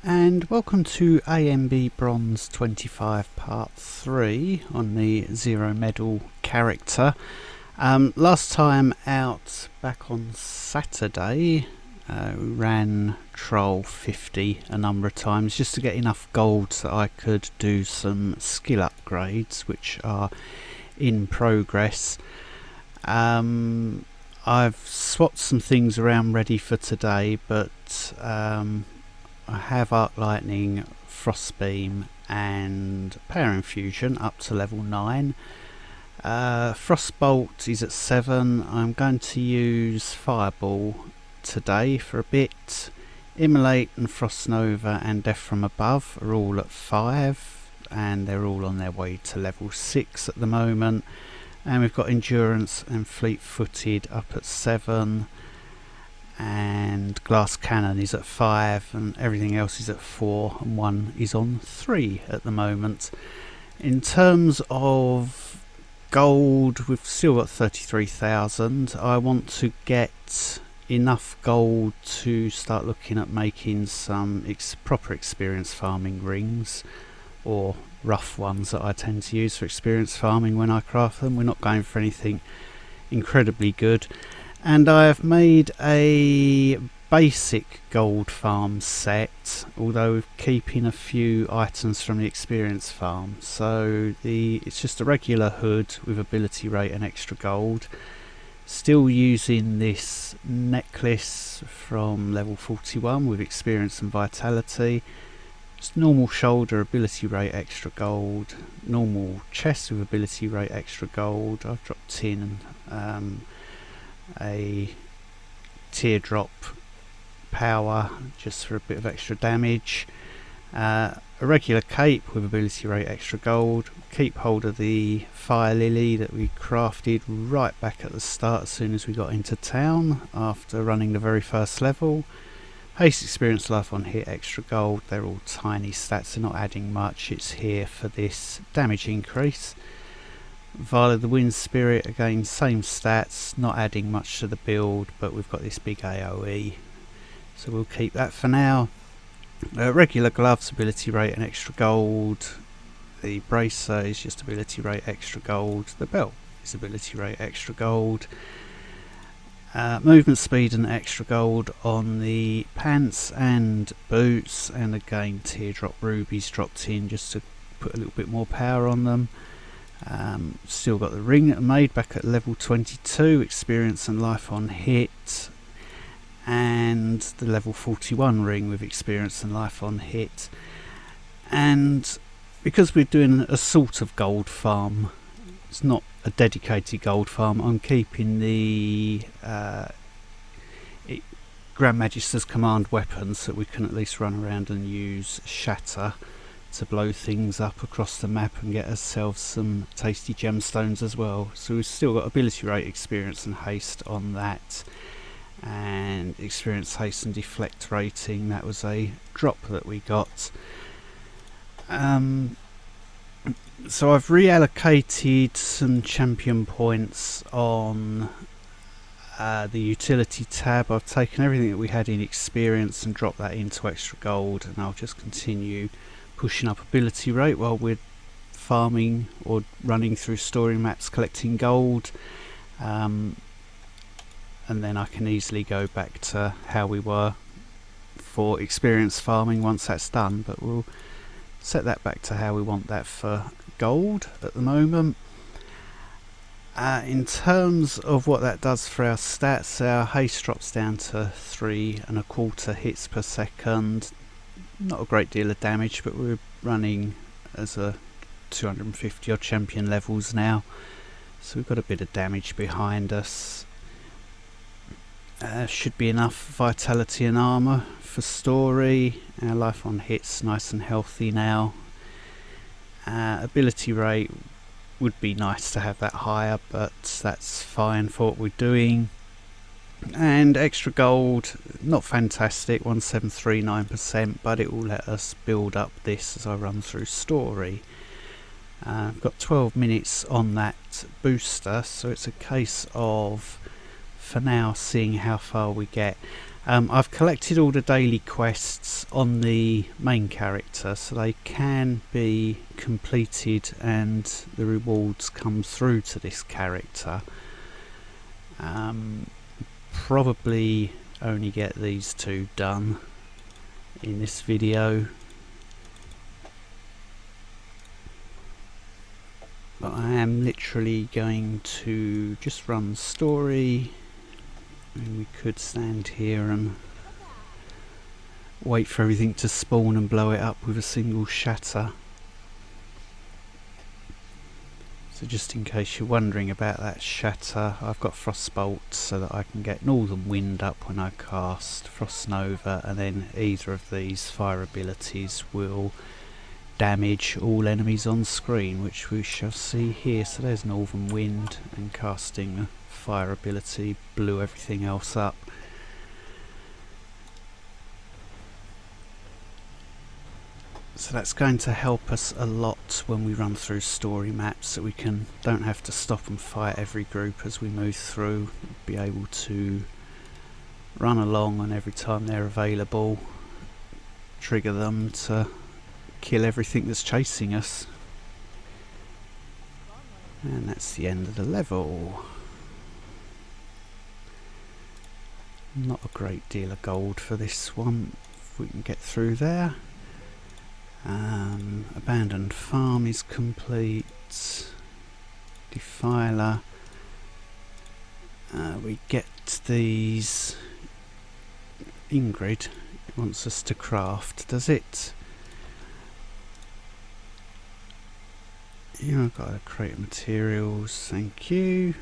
And welcome to ANB Bronze 25 Part 3 on the Zero Medal character. Last time out, back on Saturday, we ran Troll 50 a number of times just to get enough gold so I could do some skill upgrades, which are in progress. I've swapped some things around ready for today, but I have Arc Lightning, Frostbeam and Power Infusion up to level 9. Frostbolt is at 7. I'm going to use Fireball today for a bit. Immolate and Frost Nova and Death from Above are all at 5 and they're all on their way to level 6 at the moment. And we've got Endurance and Fleet Footed up at 7. And Glass Cannon is at 5 and everything else is at 4 and 1 is on 3 at the moment. In terms of gold, we've still got 33,000. I want to get enough gold to start looking at making some proper experience farming rings, or rough ones that I tend to use for experience farming when I craft them. We're not going for anything incredibly good. And I have made a basic gold farm set, although keeping a few items from the experience farm. So it's just a regular hood with ability rate and extra gold. Still using this necklace from level 41 with experience and vitality. Just normal shoulder, ability rate, extra gold. Normal chest with ability rate, extra gold. I've dropped tin and a teardrop power just for a bit of extra damage. A regular cape with ability rate, extra gold. Keep hold of the fire lily that we crafted right back at the start as soon as we got into town after running the very first level. Haste, experience, life on hit, extra gold. They're all tiny stats, they're not adding much. It's here for this damage increase. Vial of the Wind Spirit, again same stats, not adding much to the build, but we've got this big AoE, so we'll keep that for now. Regular gloves, ability rate and extra gold. The bracer is just ability rate, extra gold. The belt is ability rate, extra gold. Movement speed and extra gold on the pants and boots, and again teardrop rubies dropped in just to put a little bit more power on them. Still got the ring that I made back at level 22, experience and life on hit, and the level 41 ring with experience and life on hit. And because we're doing a sort of gold farm, it's not a dedicated gold farm, I'm keeping the Grand Magister's command weapons so that we can at least run around and use Shatter to blow things up across the map and get ourselves some tasty gemstones as well. So we've still got ability rate, experience and haste on that, and experience, haste and deflect rating, that was a drop that we got. So I've reallocated some champion points on the utility tab. I've taken everything that we had in experience and dropped that into extra gold, and I'll just continue pushing up ability rate while we're farming or running through story maps collecting gold, and then I can easily go back to how we were for experience farming once that's done, but we'll set that back to how we want that for gold at the moment. In terms of what that does for our stats, our haste drops down to 3.25 hits per second. Not a great deal of damage, but we're running as a 250 odd champion levels now, so we've got a bit of damage behind us. Should be enough vitality and armour for story. Our life on hits nice and healthy now. Ability rate would be nice to have that higher, but that's fine for what we're doing. And extra gold, not fantastic, 1739%, but it will let us build up this as I run through story. I've got 12 minutes on that booster, so it's a case of, for now, seeing how far we get. I've collected all the daily quests on the main character, so they can be completed and the rewards come through to this character. Probably only get these two done in this video, but I am literally going to just run story. I mean, we could stand here and wait for everything to spawn and blow it up with a single shatter. So just in case you're wondering about that shatter, I've got Frostbolt so that I can get Northern Wind up when I cast Frost Nova, and then either of these fire abilities will damage all enemies on screen, which we shall see here. So there's Northern Wind, and casting a fire ability blew everything else up. So that's going to help us a lot when we run through story maps, so we don't have to stop and fight every group as we move through. Be able to run along, and every time they're available, trigger them to kill everything that's chasing us. And that's the end of the level. Not a great deal of gold for this one, if we can get through there. Abandoned farm is complete. Defiler. We get these. Ingrid wants us to craft, does it? Yeah, I've got to create materials, thank you.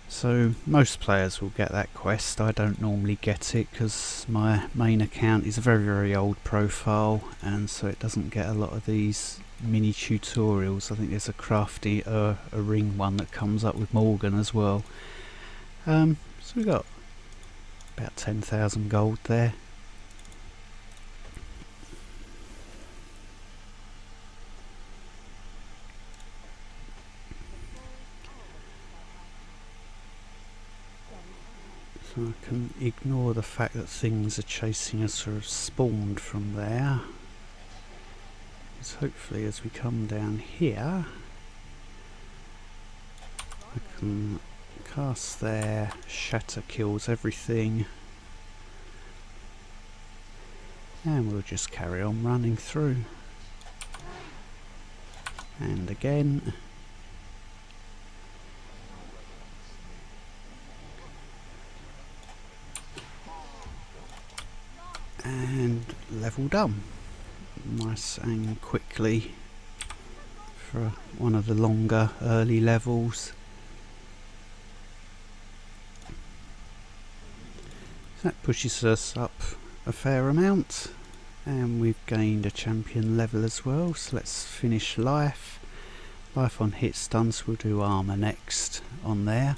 So most players will get that quest. I don't normally get it because my main account is a very old profile, and so it doesn't get a lot of these mini tutorials. I think there's a crafty a ring one that comes up with Morgan as well. So we got about 10,000 gold there. So I can ignore the fact that things are chasing us or have spawned from there. Because hopefully as we come down here, I can cast there, shatter kills everything, and we'll just carry on running through. And again. And level done. Nice and quickly for one of the longer early levels. So that pushes us up a fair amount, and we've gained a champion level as well. So let's finish life. Life on hits done, so we'll do armour next on there.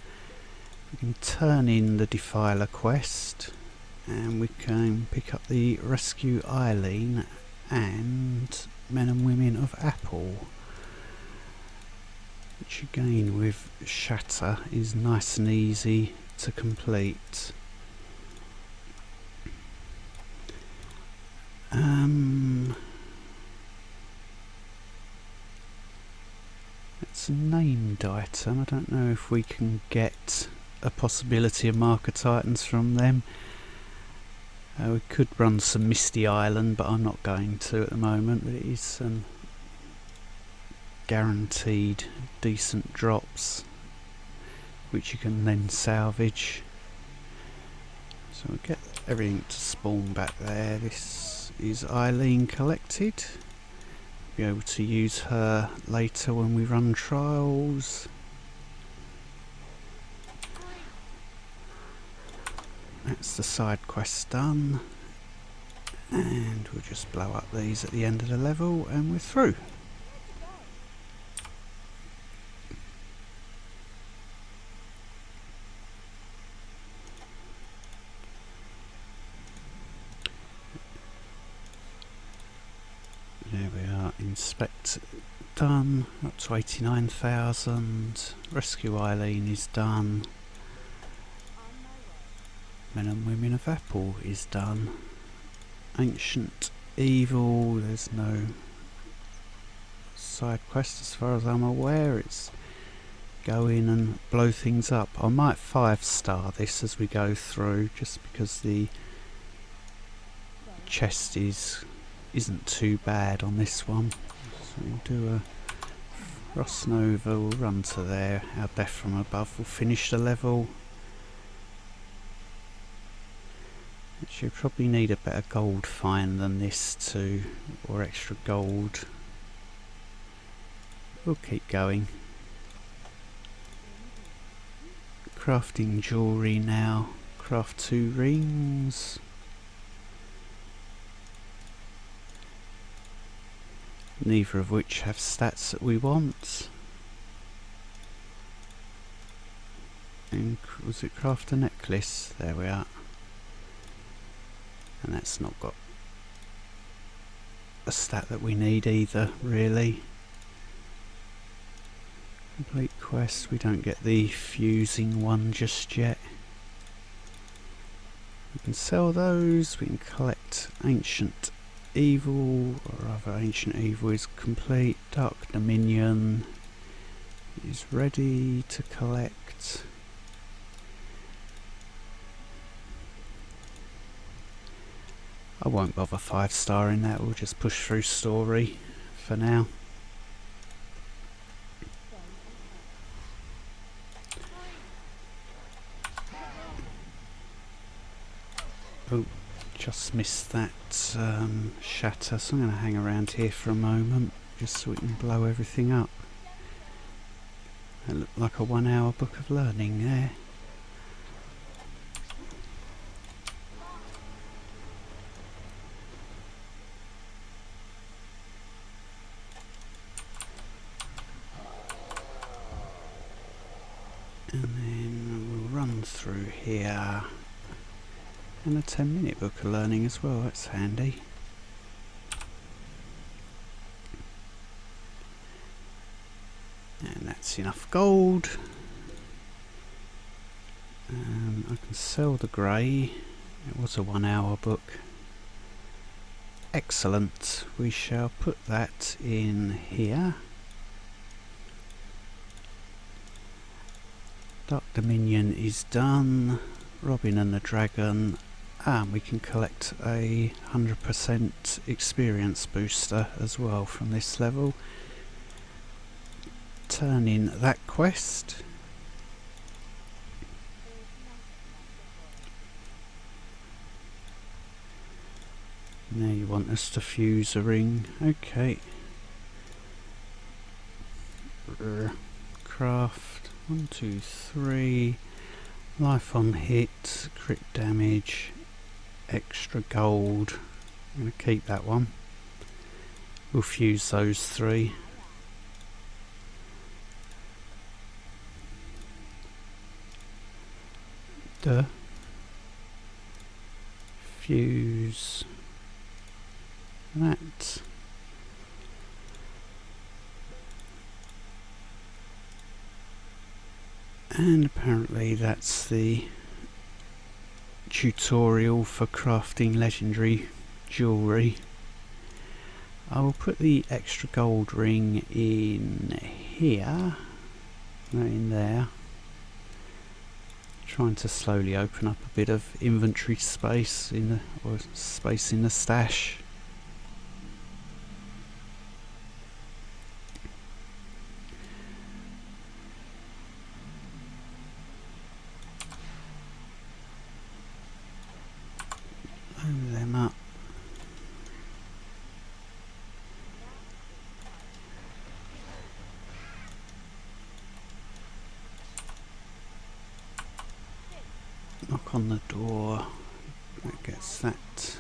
We can turn in the Defiler quest, and we can pick up the Rescue Eileen and Men and Women of Apple, which again with Shatter is nice and easy to complete. It's a named item. I don't know if we can get a possibility of marker titans from them. We could run some Misty Island, but I'm not going to at the moment. But it is some guaranteed decent drops, which you can then salvage. So we'll get everything to spawn back there. This is Eileen collected. Be able to use her later when we run trials. That's the side quest done, and we'll just blow up these at the end of the level and we're through. There we are, inspect done, up to 89,000, rescue Eileen is done. Men and Women of Apple is done. Ancient Evil, there's no side quest as far as I'm aware. It's go in and blow things up. I might 5-star this as we go through, just because the chest isn't too bad on this one. So we'll do a Frost Nova, we'll run to there. Our Death from Above will finish the level. Actually, probably need a better gold find than this too, or extra gold. We'll keep going. Crafting jewellery now. Craft 2 rings. Neither of which have stats that we want. And was it craft a necklace? There we are. And that's not got a stat that we need either, really. Complete quest, we don't get the fusing one just yet. We can sell those, we can collect Ancient Evil, or rather Ancient Evil is complete. Dark Dominion is ready to collect. I won't bother 5-starring that, we'll just push through story for now. Oh, just missed that shatter, so I'm going to hang around here for a moment just so we can blow everything up. That looked like a 1-hour book of learning there. And then we'll run through here. And a 10-minute book of learning as well, that's handy. And that's enough gold. I can sell the grey. It was a 1-hour book. Excellent. We shall put that in here. Dark Dominion is done. Robin and the Dragon. And we can collect a 100% experience booster as well from this level. Turn in that quest. Now you want us to fuse a ring. Okay. Craft 1, 2, 3. Life on hit, crit damage, extra gold. I'm going to keep that one. We'll fuse those 3. Fuse that. And apparently that's the tutorial for crafting legendary jewellery. I will put the extra gold ring in here, no, in there. Trying to slowly open up a bit of inventory space in the, or space in the stash. Load them up. Knock on the door, that gets that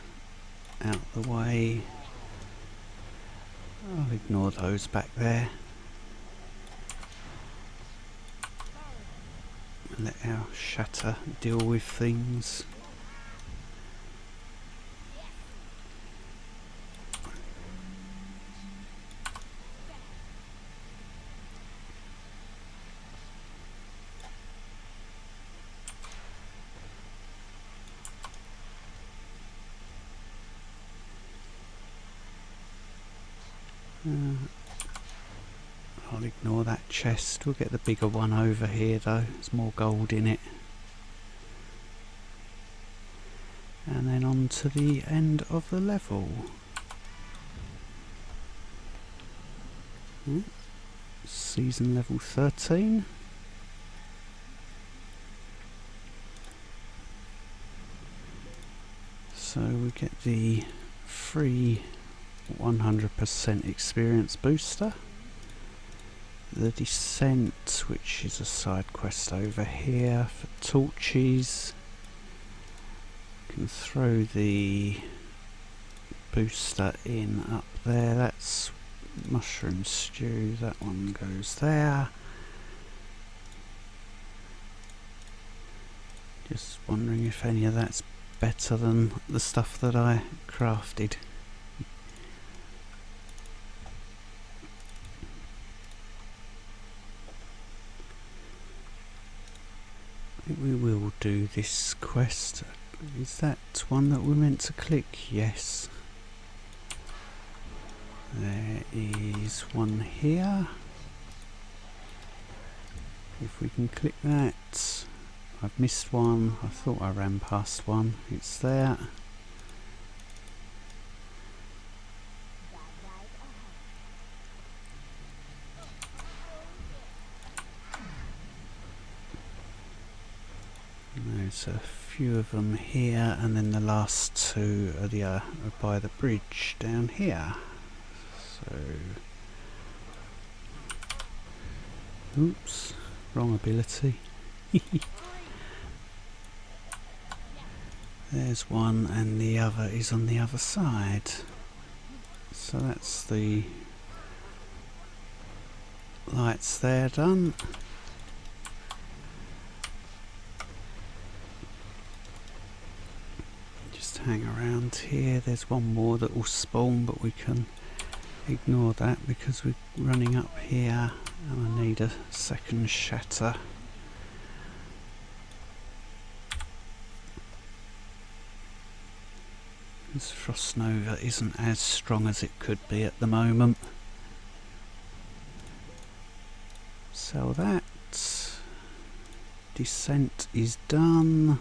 out the way. I'll ignore those back there. Let our shatter deal with things. I'll ignore that chest. We'll get the bigger one over here though. There's more gold in it. And then on to the end of the level. Season level 13. So we get the free 100% experience booster. The descent, which is a side quest over here for torches. Can throw the booster in up there. That's mushroom stew. That one goes there. Just wondering if any of that's better than the stuff that I crafted. I think we will do this quest. Is that one that we're meant to click? Yes. There is one here. If we can click that. I've missed one. I thought I ran past one. It's there. There's a few of them here, and then the last two are are by the bridge down here. So, oops, wrong ability. There's one, and the other is on the other side. So that's the lights there done. Just hang around here. There's one more that will spawn, but we can ignore that because we're running up here and I need a second shatter. This Frost Nova isn't as strong as it could be at the moment. Sell that. Descent is done.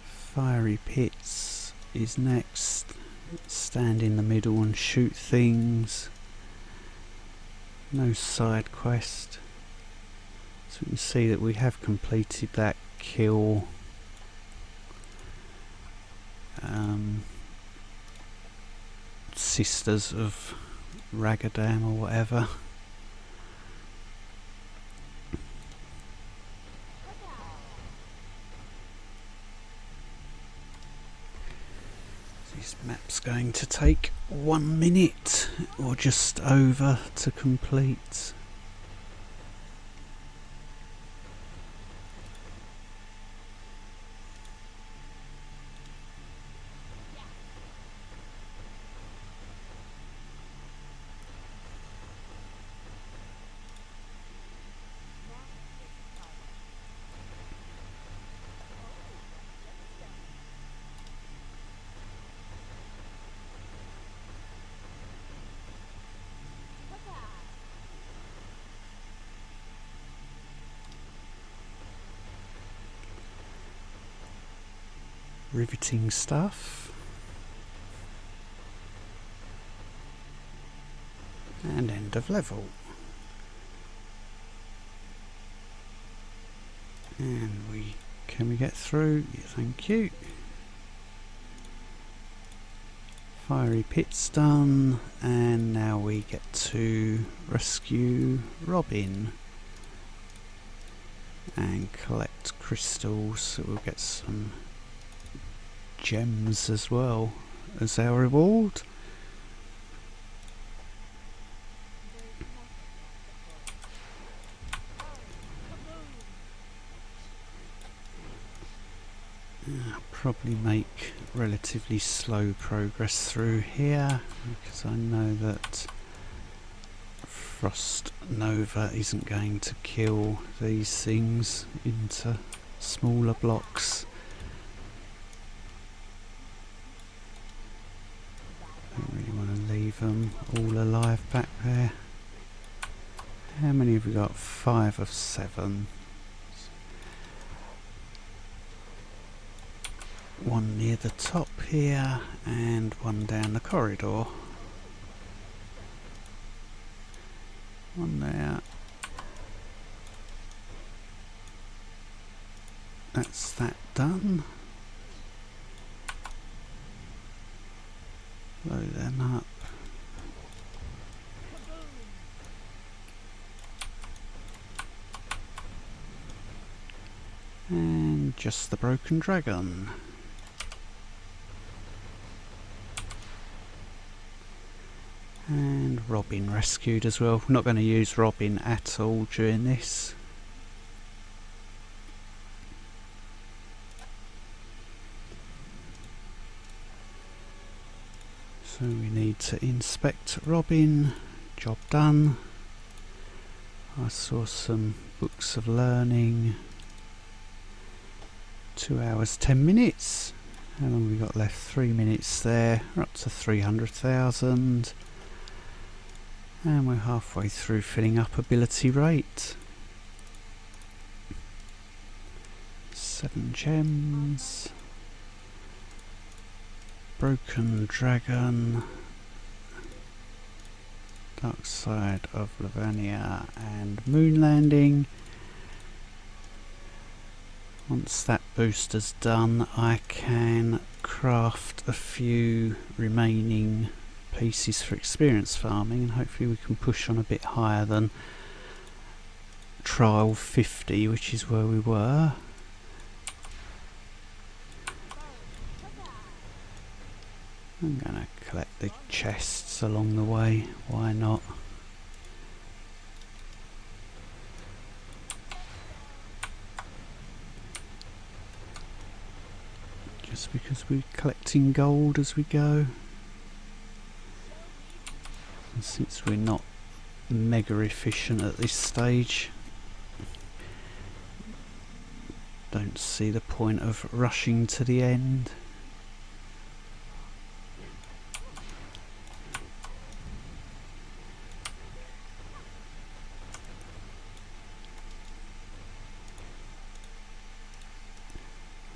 Fiery Pits is next. Stand in the middle and shoot things. No side quest. So we can see that we have completed that kill. Sisters of Ragadam or whatever. This map's going to take 1 minute or just over to complete. Riveting stuff. And end of level. And can we get through? Yeah, thank you. Fiery Pit's done, and now we get to rescue Robin and collect crystals, so we'll get some gems as well as our reward. I'll probably make relatively slow progress through here because I know that Frost Nova isn't going to kill these things into smaller blocks. I don't really want to leave leave them all alive back there. How many have we got? 5 of 7. One near the top here and one down the corridor. One there. That's that done. Load them up. And just the broken dragon. And Robin rescued as well. We're not going to use Robin at all during this. So we need to inspect Robin. Job done. I saw some books of learning. 2 hours 10 minutes. How long have we got left? 3 minutes there. We're up to 300,000. And we're halfway through filling up ability rate. 7 gems. Broken Dragon. Dark Side of Lavania and Moon Landing. Once that booster's done, I can craft a few remaining pieces for experience farming, and hopefully we can push on a bit higher than trial 50, which is where we were. I'm going to collect the chests along the way, why not? Just because we're collecting gold as we go. And since we're not mega efficient at this stage, don't see the point of rushing to the end.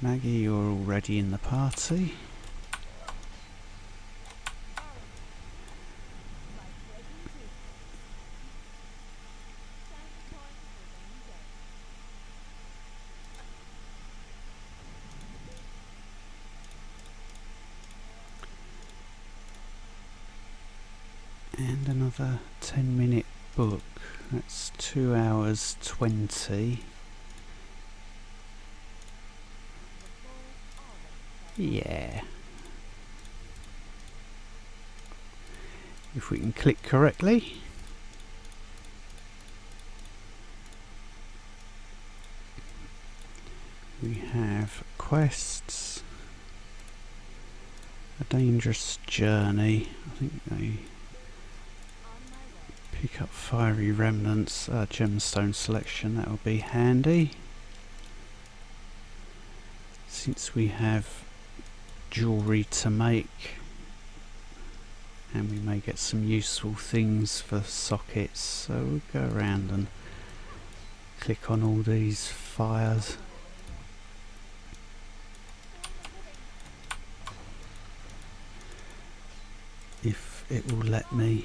Maggie, you're already in the party. And another 10-minute book. That's 2 hours 20. Yeah. If we can click correctly. We have quests. A dangerous journey. I think they pick up fiery remnants. Gemstone selection, that will be handy. Since we have jewellery to make, and we may get some useful things for sockets, so we'll go around and click on all these fires. If it will let me.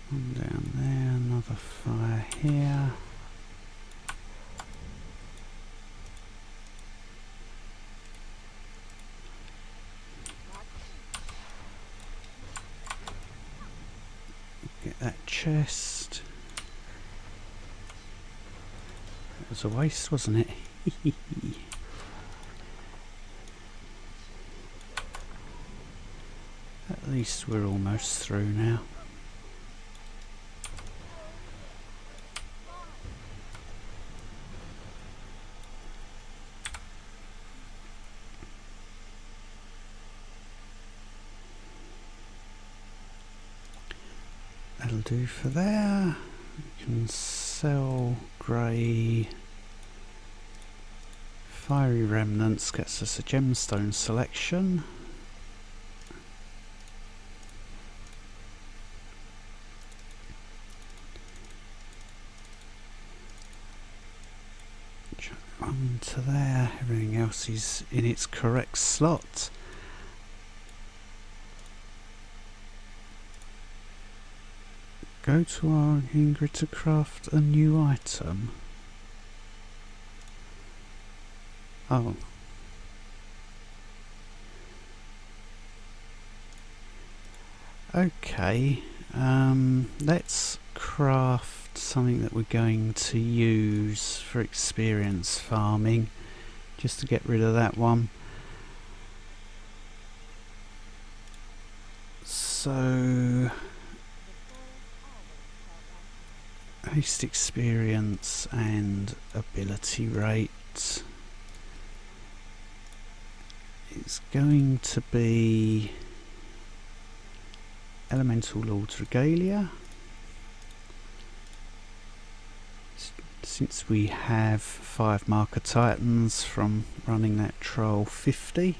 One down there, another fire here. Get that chest. That was a waste, wasn't it? At least we're almost through now. That'll do for there. We can sell grey. Fiery remnants gets us a gemstone selection. On to there, everything else is in its correct slot. Go to our Ingrid to craft a new item. Oh. Okay, let's craft something that we're going to use for experience farming, just to get rid of that one. So, haste experience and ability rate. It's going to be Elemental Lord's Regalia. Since we have 5 marker titans from running that trial 50.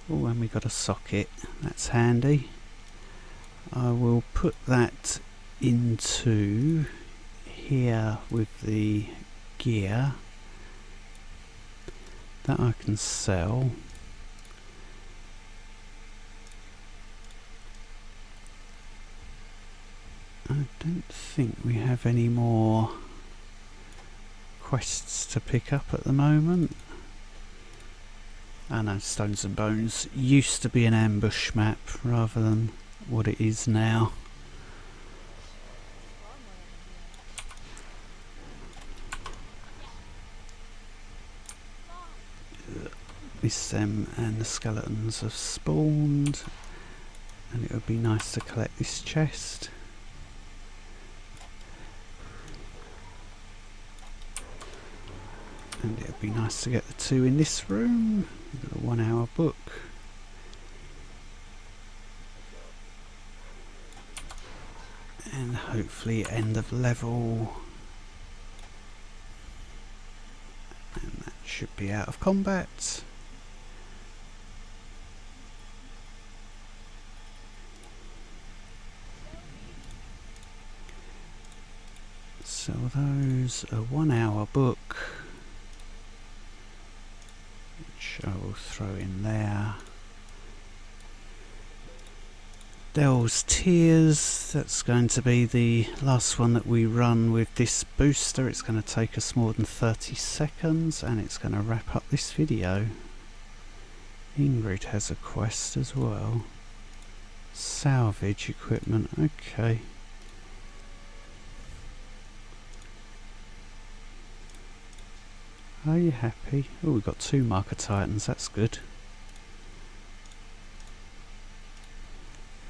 Oh, and we got a socket, that's handy. I will put that into here with the gear that I can sell. I don't think we have any more quests to pick up at the moment. I know Stones and Bones used to be an ambush map rather than what it is now. This and the skeletons have spawned, and it would be nice to collect this chest. And it would be nice to get the 2 in this room. We've got a 1 hour book. And hopefully end of level. And that should be out of combat. So those a 1 hour book, which I will throw in there. Dell's Tears, that's going to be the last one that we run with this booster. It's going to take us more than 30 seconds and it's going to wrap up this video. Ingrid has a quest as well. Salvage equipment, okay. Are you happy? Oh, we've got 2 marker titans, that's good.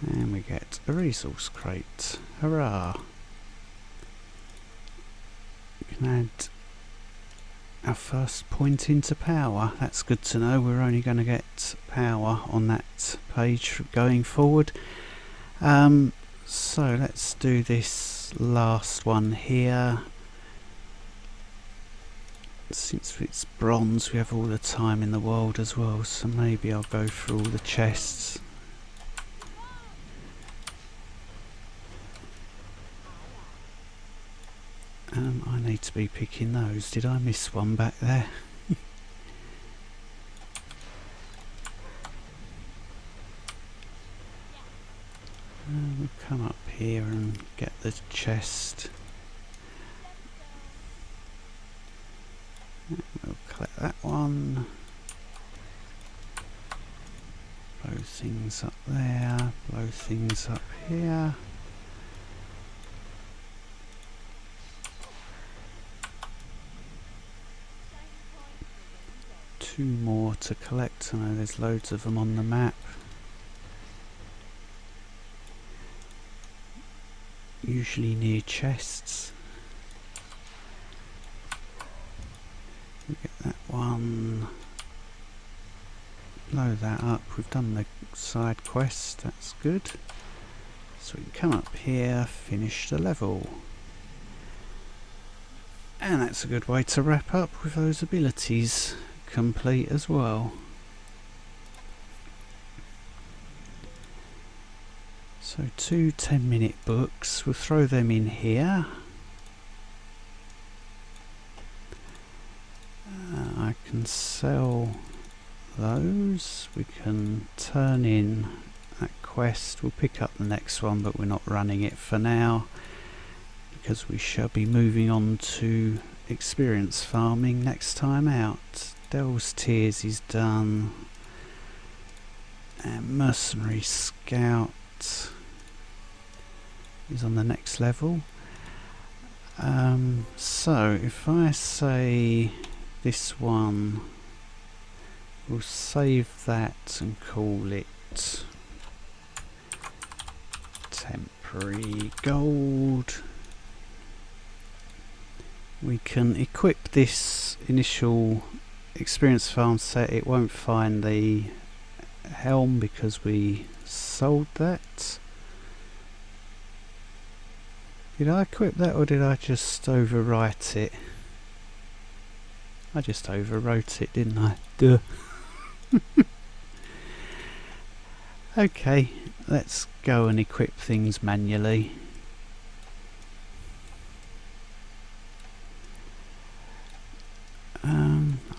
And we get a resource crate. Hurrah! We can add our first point into power. That's good to know. We're only going to get power on that page going forward. So let's do this last one here. Since it's bronze, we have all the time in the world as well, so maybe I'll go through all the chests. I need to be picking those. Did I miss one back there? We'll come up here and get the chest. We'll collect that one. Blow things up there, blow things up here. Two more to collect. I know there's loads of them on the map. Usually near chests. We get that one. Blow that up. We've done the side quest. That's good. So we can come up here, finish the level. And that's a good way to wrap up with those abilities complete as well. So 2 10-minute books, we'll throw them in here. I can sell those, we can turn in that quest, we'll pick up the next one but we're not running it for now because we shall be moving on to experience farming next time out. Dell's Tears is done, and Mercenary Scout is on the next level. So if I say this one, we'll save that and call it temporary gold. We can equip this initial experience farm set. It won't find the helm because we sold that. Did I equip that or did I just overwrite it? I just overwrote it, didn't I? Duh. Okay, let's go and equip things manually.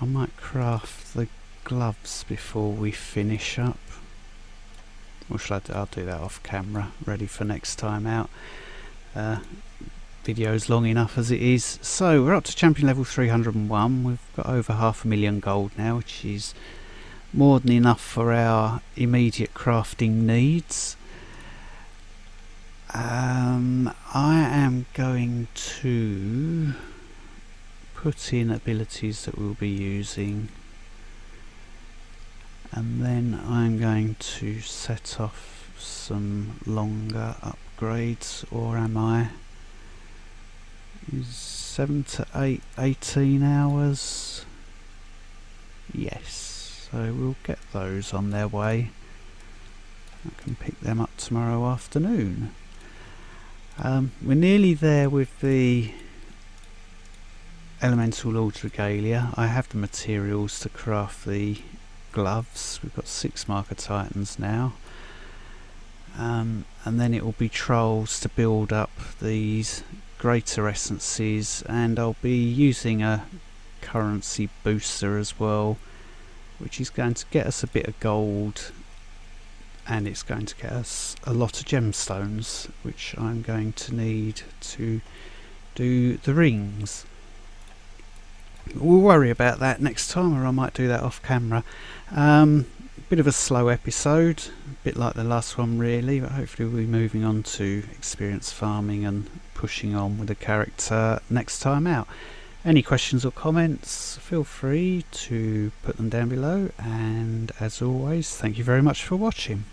I might craft the gloves before we finish up. Or shall I do? I'll do that off camera, ready for next time out. Video's long enough as it is. So we're up to champion level 301. We've got over 500,000 gold now, which is more than enough for our immediate crafting needs. I am going to put in abilities that we'll be using, and then I'm going to set off some longer upgrades, or am I? Is 7 to 8, 18 hours? Yes, so we'll get those on their way. I can pick them up tomorrow afternoon. We're nearly there with the Elemental Lord's Regalia. I have the materials to craft the gloves. We've got 6 marker titans now. And then it will be trolls to build up these greater essences, and I'll be using a currency booster as well, which is going to get us a bit of gold, and it's going to get us a lot of gemstones, which I'm going to need to do the rings. We'll worry about that next time, or I might do that off camera. Bit of a slow episode, a bit like the last one really, but hopefully we'll be moving on to experience farming and pushing on with the character next time out. Any questions or comments, feel free to put them down below, and as always, thank you very much for watching.